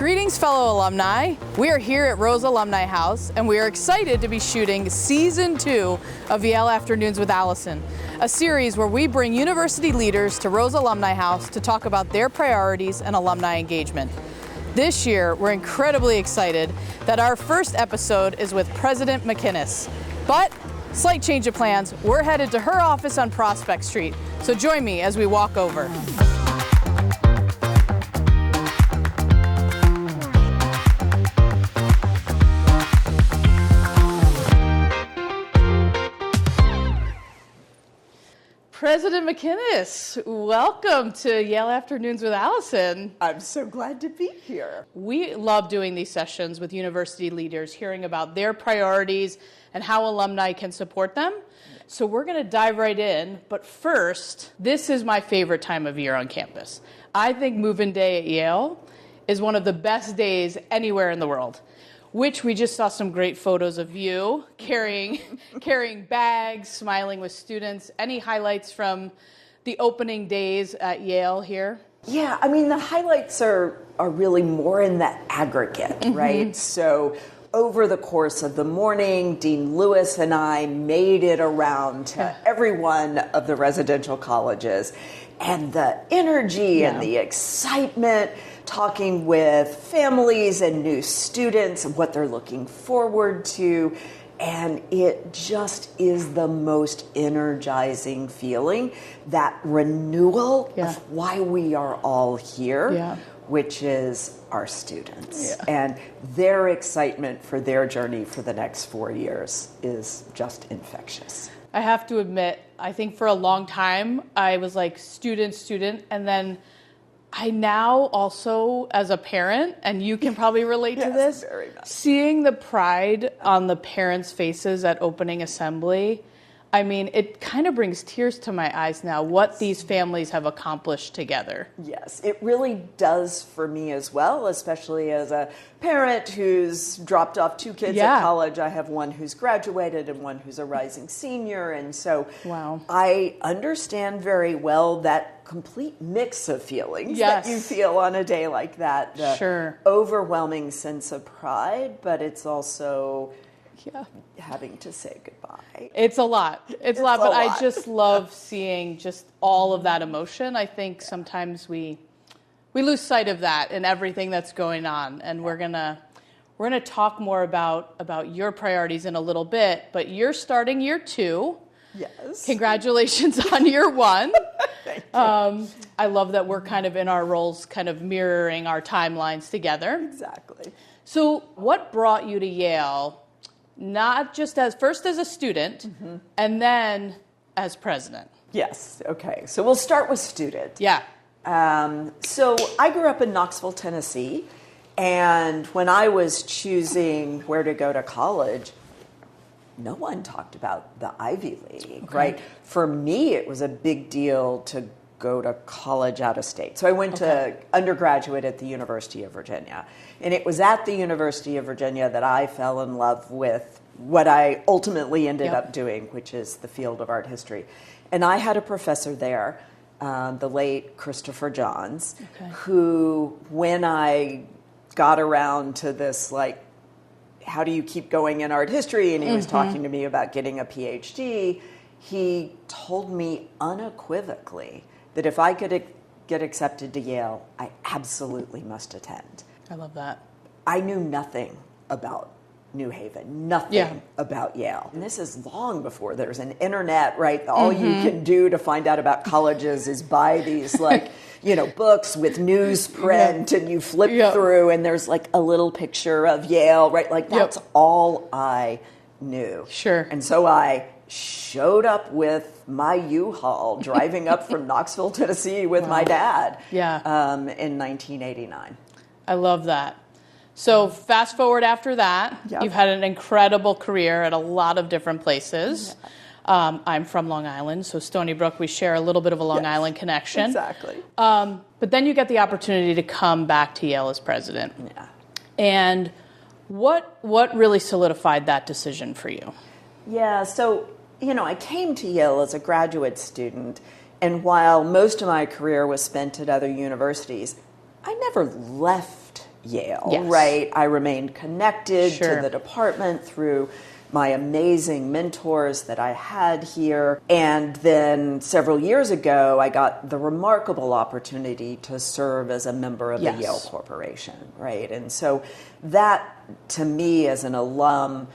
Greetings, fellow alumni. We are here at Rose Alumni House, and we are excited to be shooting Season 2 of Yale Afternoons with Alison, a series where we bring university leaders to Rose Alumni House to talk about their priorities and alumni engagement. This year, we're incredibly excited that our first episode is with President McInnis. But, slight change of plans, we're headed to her office on Prospect Street, so join me as we walk over. President McInnis, welcome to Yale Afternoons with Alison. I'm so glad to be here. We love doing these sessions with university leaders, hearing about their priorities and how alumni can support them. So we're going to dive right in, but first, this is my favorite time of year on campus. I think move-in day at Yale is one of the best days anywhere in the world, which we just saw some great photos of you carrying bags, smiling with students. Any highlights from the opening days at Yale here? Yeah, I mean, the highlights are really more in the aggregate, right? So over the course of the morning, Dean Lewis and I made it around to every one of the residential colleges. And the energy and the excitement, talking with families and new students and what they're looking forward to. And it just is the most energizing feeling, that renewal of why we are all here, which is our students. And their excitement for their journey for the next 4 years is just infectious. I have to admit, I think for a long time, I was like student, and then I now also, as a parent, and you can probably relate to this, very much. Seeing the pride on the parents' faces at opening assembly, I mean, it kind of brings tears to my eyes now, what these families have accomplished together. Yes, it really does for me as well, especially as a parent who's dropped off 2 kids at college. I have one who's graduated and one who's a rising senior. And so I understand very well that complete mix of feelings that you feel on a day like that. The overwhelming sense of pride, but it's also having to say goodbye. It's a lot. It's a lot, but I just love seeing just all of that emotion. I think sometimes we lose sight of that in everything that's going on, and we're gonna talk more about your priorities in a little bit. But you're starting year 2. Yes. Congratulations on year 1. Thank you. I love that we're kind of in our roles, kind of mirroring our timelines together. Exactly. So, what brought you to Yale? Not just as a student, and then as president. Yes. Okay. So we'll start with student. Yeah. So I grew up in Knoxville, Tennessee, and when I was choosing where to go to college, no one talked about the Ivy League, right? For me, it was a big deal to go to college out of state. So I went to undergraduate at the University of Virginia. And it was at the University of Virginia that I fell in love with what I ultimately ended up doing, which is the field of art history. And I had a professor there, the late Christopher Johns, who, when I got around to this, like, how do you keep going in art history? And he was talking to me about getting a PhD. He told me unequivocally that if I could get accepted to Yale, I absolutely must attend. I love that. I knew nothing about New Haven, nothing about Yale. And this is long before there's an internet, right? All you can do to find out about colleges is buy these, like, books with newsprint, and you flip through, and there's like a little picture of Yale, right? Like, that's all I knew. Sure. And so I showed up with my U-Haul, driving up from Knoxville, Tennessee with my dad in 1989. I love that. So fast forward after that, you've had an incredible career at a lot of different places. I'm from Long Island, so Stony Brook, we share a little bit of a Long Island connection. Exactly. But then you get the opportunity to come back to Yale as president. Yeah. And what really solidified that decision for you? Yeah, so, I came to Yale as a graduate student, and while most of my career was spent at other universities, I never left Yale, Yes. right? I remained connected Sure. to the department through my amazing mentors that I had here. And then several years ago, I got the remarkable opportunity to serve as a member of Yes. the Yale Corporation, right? And so that, to me, as an alum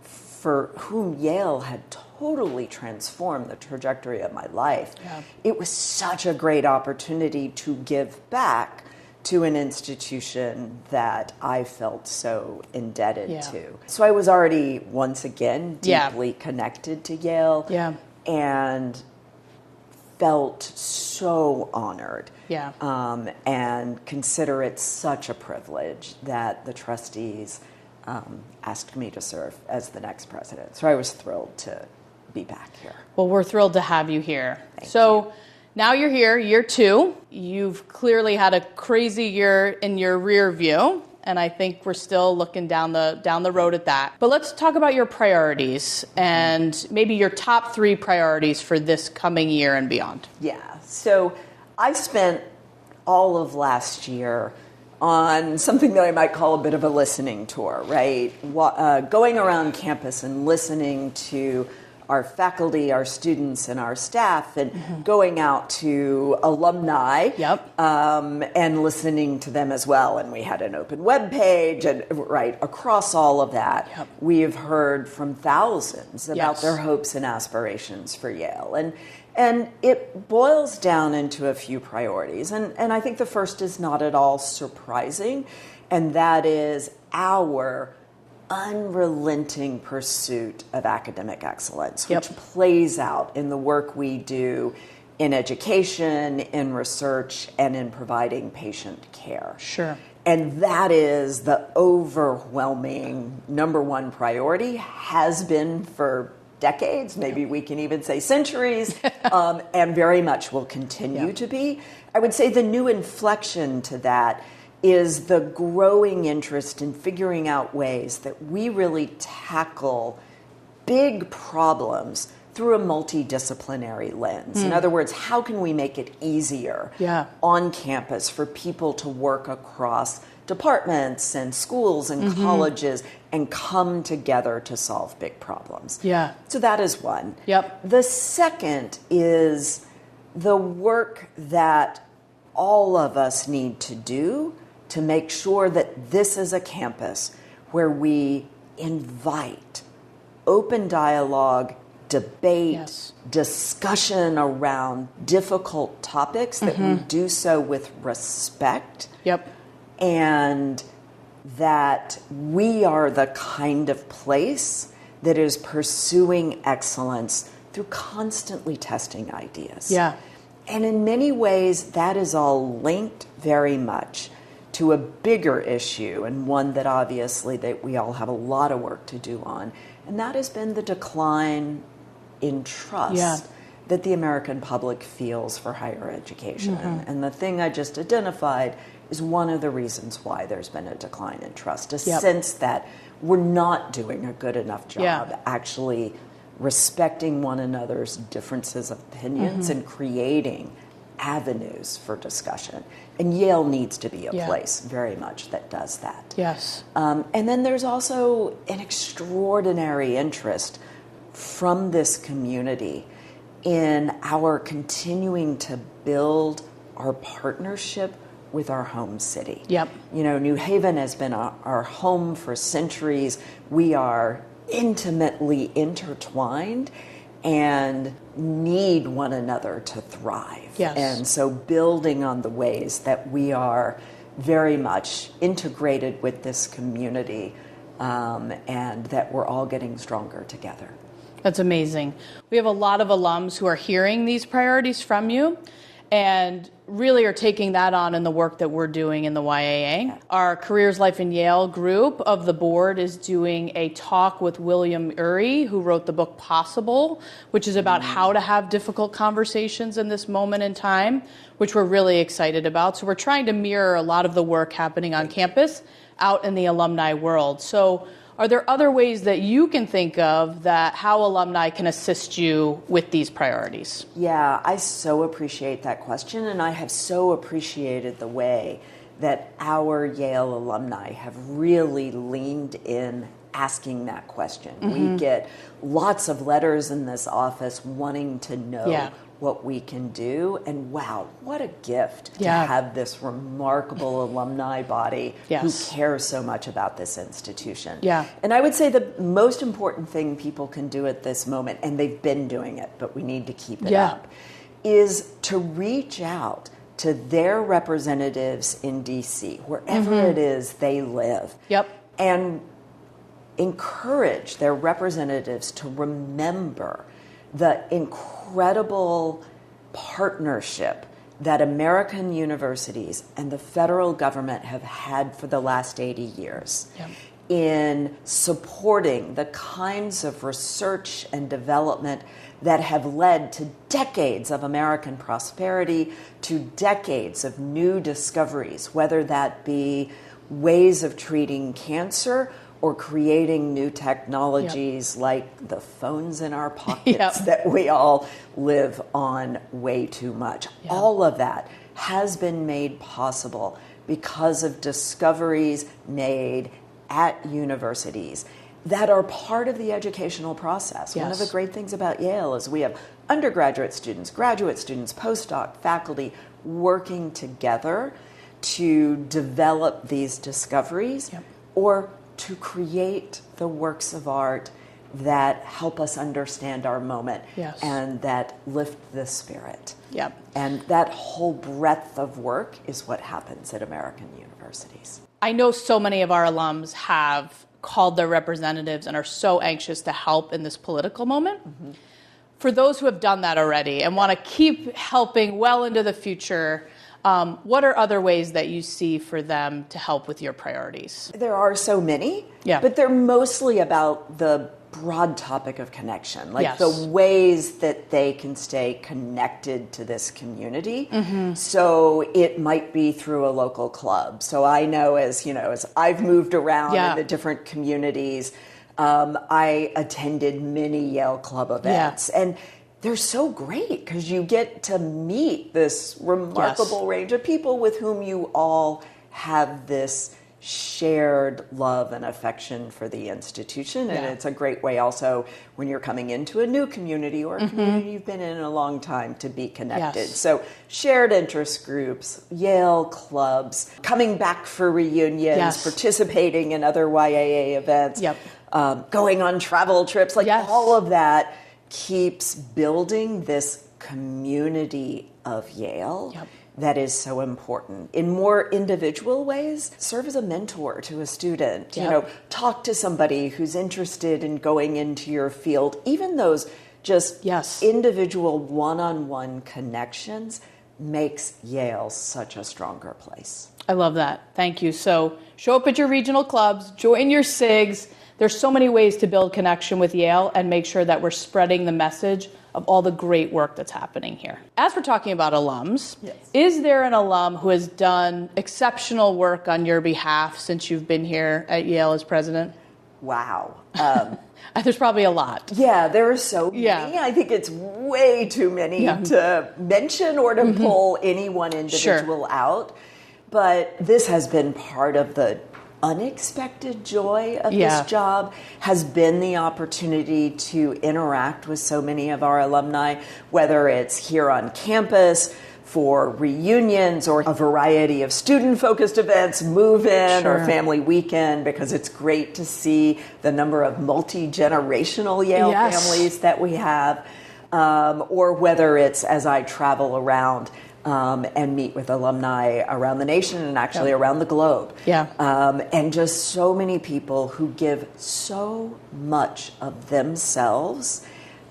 for whom Yale had totally transformed the trajectory of my life, it was such a great opportunity to give back to an institution that I felt so indebted to. So I was already, once again, deeply connected to Yale and felt so honored and consider it such a privilege that the trustees asked me to serve as the next president. So I was thrilled to be back here. Well, we're thrilled to have you here. Thank you. Now you're here, year 2. You've clearly had a crazy year in your rear view, and I think we're still looking down the road at that. But let's talk about your priorities and maybe your top 3 priorities for this coming year and beyond. Yeah. So I spent all of last year on something that I might call a bit of a listening tour, right? Going around campus and listening to our faculty, our students, and our staff, and going out to alumni and listening to them as well. And we had an open web page, and across all of that, we have heard from thousands about their hopes and aspirations for Yale. And it boils down into a few priorities. And I think the first is not at all surprising, and that is our unrelenting pursuit of academic excellence, which plays out in the work we do in education, in research, and in providing patient care. Sure. And that is the overwhelming number one priority, has been for decades, maybe we can even say centuries, and very much will continue to be. I would say the new inflection to that is the growing interest in figuring out ways that we really tackle big problems through a multidisciplinary lens. In other words, how can we make it easier on campus for people to work across departments and schools and colleges and come together to solve big problems? So that is one. The second is the work that all of us need to do to make sure that this is a campus where we invite open dialogue, debate, discussion around difficult topics, that we do so with respect, and that we are the kind of place that is pursuing excellence through constantly testing ideas. And in many ways, that is all linked very much to a bigger issue, and one that obviously that we all have a lot of work to do on, and that has been the decline in trust that the American public feels for higher education. And the thing I just identified is one of the reasons why there's been a decline in trust, a sense that we're not doing a good enough job actually respecting one another's differences of opinions and creating avenues for discussion. And Yale needs to be a place very much that does that. And then there's also an extraordinary interest from this community in our continuing to build our partnership with our home city. You know, New Haven has been our home for centuries. We are intimately intertwined and need one another to thrive. And so building on the ways that we are very much integrated with this community, and that we're all getting stronger together. That's amazing. We have a lot of alums who are hearing these priorities from you and really are taking that on in the work that we're doing in the YAA. Our Careers Life in Yale group of the board is doing a talk with William Ury, who wrote the book Possible, which is about how to have difficult conversations in this moment in time, which we're really excited about. So we're trying to mirror a lot of the work happening on campus out in the alumni world. So are there other ways that you can think of that how alumni can assist you with these priorities? Yeah, I so appreciate that question, and I have so appreciated the way that our Yale alumni have really leaned in asking that question. We get lots of letters in this office wanting to know what we can do. And wow, what a gift to have this remarkable alumni body who cares so much about this institution. And I would say the most important thing people can do at this moment, and they've been doing it, but we need to keep it up, is to reach out to their representatives in DC, wherever it is they live, and encourage their representatives to remember the incredible partnership that American universities and the federal government have had for the last 80 years in supporting the kinds of research and development that have led to decades of American prosperity, to decades of new discoveries, whether that be ways of treating cancer or creating new technologies like the phones in our pockets that we all live on way too much. All of that has been made possible because of discoveries made at universities that are part of the educational process. One of the great things about Yale is we have undergraduate students, graduate students, postdoc, faculty working together to develop these discoveries or to create the works of art that help us understand our moment and that lift the spirit. And that whole breadth of work is what happens at American universities. I know so many of our alums have called their representatives and are so anxious to help in this political moment. For those who have done that already and want to keep helping well into the future, what are other ways that you see for them to help with your priorities? There are so many, but they're mostly about the broad topic of connection, like the ways that they can stay connected to this community. So it might be through a local club. So I know, as I've moved around in the different communities, I attended many Yale Club events, and they're so great because you get to meet this remarkable range of people with whom you all have this shared love and affection for the institution. And it's a great way also when you're coming into a new community or a community you've been in a long time to be connected. So shared interest groups, Yale clubs, coming back for reunions, participating in other YAA events, going on travel trips, all of that keeps building this community of Yale that is so important. In more individual ways, serve as a mentor to a student. Talk to somebody who's interested in going into your field. Even those just individual one-on-one connections makes Yale such a stronger place. I love that. Thank you. So show up at your regional clubs, join your SIGs. There's so many ways to build connection with Yale and make sure that we're spreading the message of all the great work that's happening here. As we're talking about alums, is there an alum who has done exceptional work on your behalf since you've been here at Yale as president? Wow. There's probably a lot. There are so many. I think it's way too many to mention or to pull any one individual out. But this has been part of the unexpected joy of this job, has been the opportunity to interact with so many of our alumni, whether it's here on campus for reunions or a variety of student-focused events, move-in or family weekend, because it's great to see the number of multi-generational Yale families that we have, or whether it's as I travel around and meet with alumni around the nation and actually around the globe. And just so many people who give so much of themselves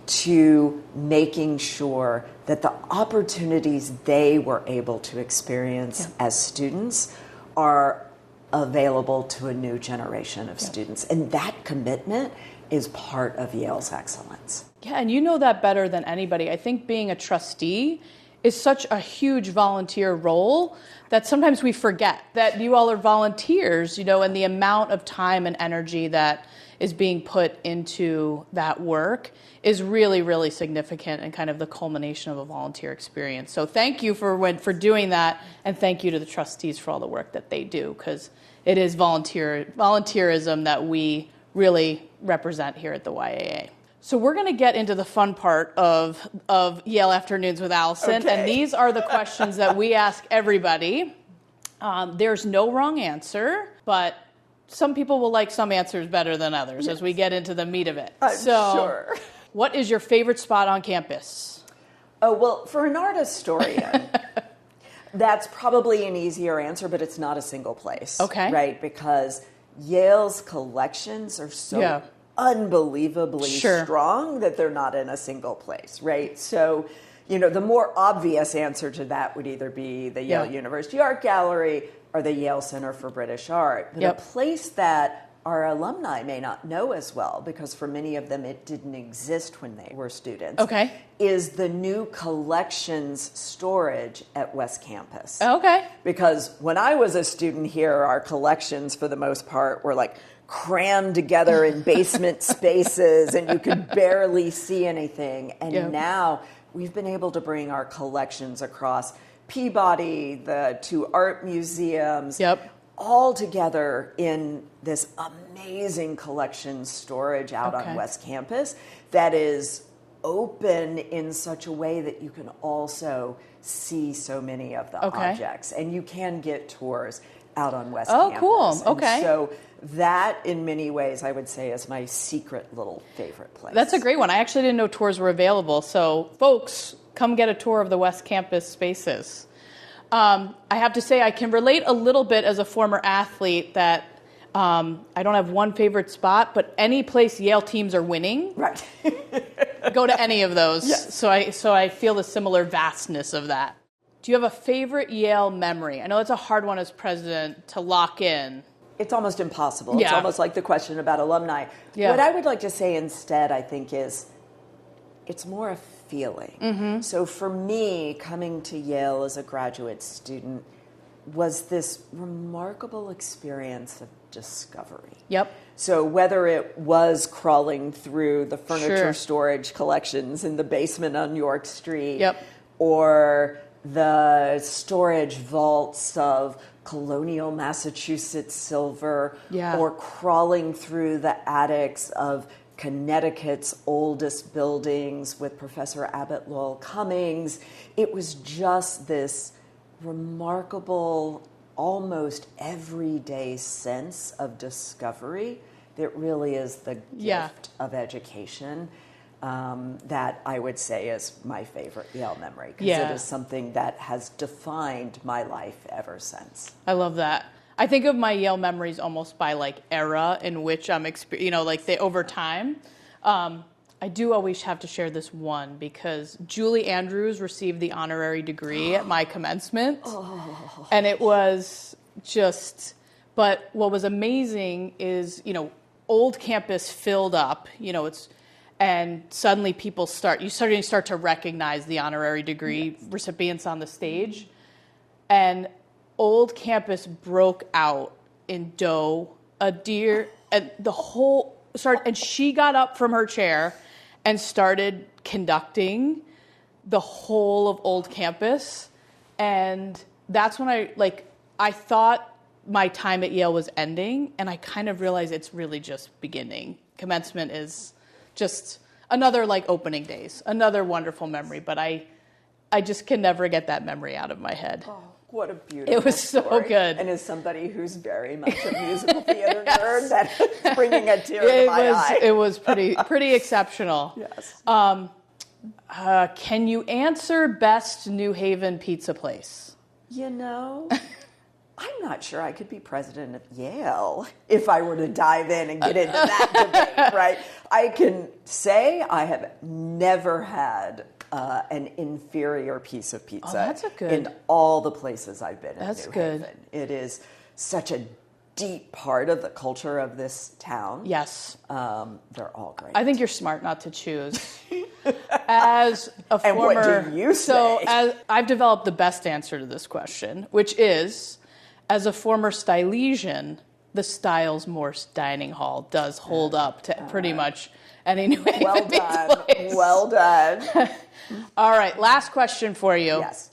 to making sure that the opportunities they were able to experience as students are available to a new generation of students. And that commitment is part of Yale's excellence. And you know that better than anybody. I think being a trustee is such a huge volunteer role that sometimes we forget that you all are volunteers, and the amount of time and energy that is being put into that work is really, really significant and kind of the culmination of a volunteer experience. So thank you for doing that, and thank you to the trustees for all the work that they do, because it is volunteerism that we really represent here at the YAA. So we're going to get into the fun part of Yale Afternoons with Alison, Okay. and these are the questions that we ask everybody. There's no wrong answer, but some people will like some answers better than others as we get into the meat of it. I'm sure. What is your favorite spot on campus? Oh, well, for an art historian, that's probably an easier answer, but it's not a single place. Okay. Right? Because Yale's collections are so unbelievably strong that they're not in a single place, right? So, the more obvious answer to that would either be the Yale University Art Gallery or the Yale Center for British Art. But a place that our alumni may not know as well, because for many of them it didn't exist when they were students, is the new collections storage at West Campus. Okay. Because when I was a student here, our collections for the most part were like crammed together in basement spaces and you could barely see anything. And now we've been able to bring our collections across Peabody, the two art museums, all together in this amazing collection storage out on West Campus that is open in such a way that you can also see so many of the objects. And you can get tours out on West Campus. Oh, cool. Okay. And so that, in many ways, I would say is my secret little favorite place. That's a great one. I actually didn't know tours were available. So, folks, come get a tour of the West Campus spaces. I have to say I can relate a little bit as a former athlete that I don't have one favorite spot, but any place Yale teams are winning, go to any of those. Yes. So I feel the similar vastness of that. Do you have a favorite Yale memory? I know it's a hard one as president to lock in. It's almost impossible. It's almost like the question about alumni. What I would like to say instead, I think, is it's more a feeling. So for me, coming to Yale as a graduate student was this remarkable experience of discovery. So whether it was crawling through the furniture storage collections in the basement on York Street, or the storage vaults of colonial Massachusetts silver, or crawling through the attics of Connecticut's oldest buildings with Professor Abbott Lowell Cummings. It was just this remarkable, almost everyday sense of discovery that really is the gift of education. That I would say is my favorite Yale memory, because it is something that has defined my life ever since. I love that. I think of my Yale memories almost by like era in which I'm over time. I do always have to share this one because Julie Andrews received the honorary degree at my commencement. And it was just, but what was amazing is, old campus filled up, and suddenly you start to recognize the honorary degree recipients on the stage. And old campus broke out in a deer, and the whole started, and she got up from her chair and started conducting the whole of old campus. And that's when I thought my time at Yale was ending, and I kind of realized it's really just beginning. Commencement is just another opening days, another wonderful memory, but I just can never get that memory out of my head. What a beautiful It was so story. good. And as somebody who's very much a musical theater nerd, that's bringing a tear to my eye. It was pretty exceptional. Yes. Can you answer best New Haven pizza place? I'm not sure I could be president of Yale if I were to dive in and get into that debate, right? I can say I have never had an inferior piece of pizza in all the places I've been in New Haven. It is such a deep part of the culture of this town. Yes. They're all great. I think you're smart not to choose. As a and former... what do you say? I've developed the best answer to this question, which is, as a former Stylesian, the Styles Morse Dining Hall does hold up to pretty much any New Haven Well done. place. Well done. All right, last question for you. Yes.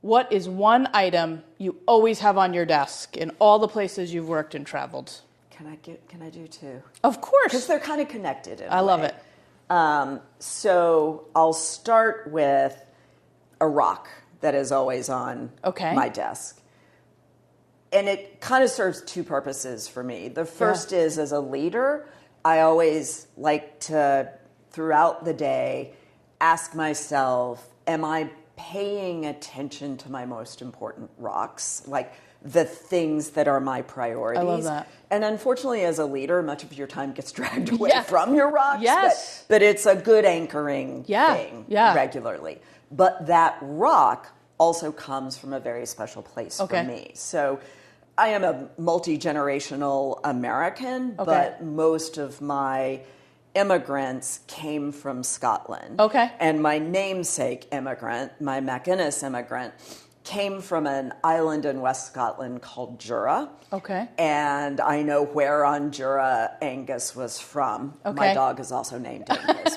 What is one item you always have on your desk in all the places you've worked and traveled? Can I do two? Of course. Because they're kind of connected. I love it. So I'll start with a rock that is always on my desk. And it kind of serves two purposes for me. The first is, as a leader, I always like to, throughout the day, ask myself, am I paying attention to my most important rocks? Like the things that are my priorities. I love that. And unfortunately, as a leader, much of your time gets dragged away from your rocks. Yes. But it's a good anchoring thing regularly. But that rock also comes from a very special place for me. So I am a multi-generational American, but most of my immigrants came from Scotland. And my namesake immigrant, my McInnis immigrant, came from an island in West Scotland called Jura. And I know where on Jura Angus was from. My dog is also named Angus.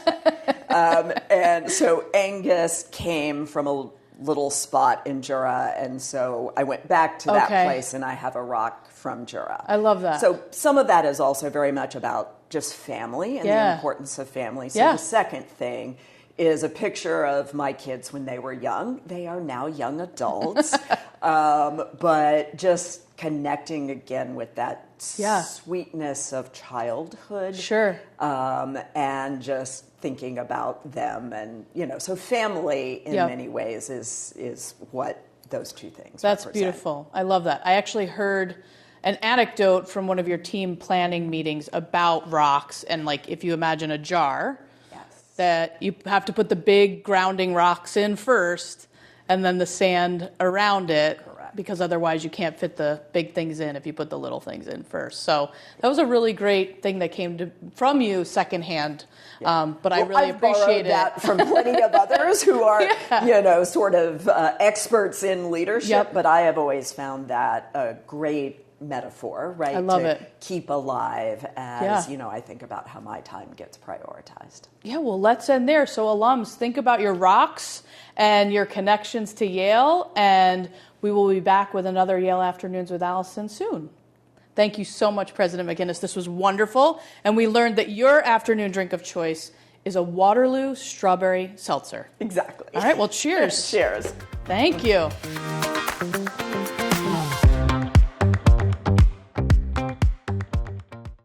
And so Angus came from a little spot in Jura, and so I went back to that place, and I have a rock from Jura. I love that. So some of that is also very much about just family and the importance of family. So the second thing is a picture of my kids when they were young. They are now young adults, but just connecting again with that sweetness of childhood. And just thinking about them, and so family in many ways is what those two things represent. Beautiful. I love that. I actually heard an anecdote from one of your team planning meetings about rocks, and like if you imagine a jar, that you have to put the big grounding rocks in first and then the sand around it. Because otherwise you can't fit the big things in if you put the little things in first. So that was a really great thing that came from you secondhand. But I really appreciate that from plenty of others who are, sort of experts in leadership. But I have always found that a great metaphor, right? I love to it. Keep alive as, I think about how my time gets prioritized. Yeah, well, let's end there. So alums, think about your rocks and your connections to Yale, and we will be back with another Yale Afternoons with Alison soon. Thank you so much, President McInnis. This was wonderful. And we learned that your afternoon drink of choice is a Waterloo strawberry seltzer. Exactly. All right, well, cheers. Cheers. Thank you.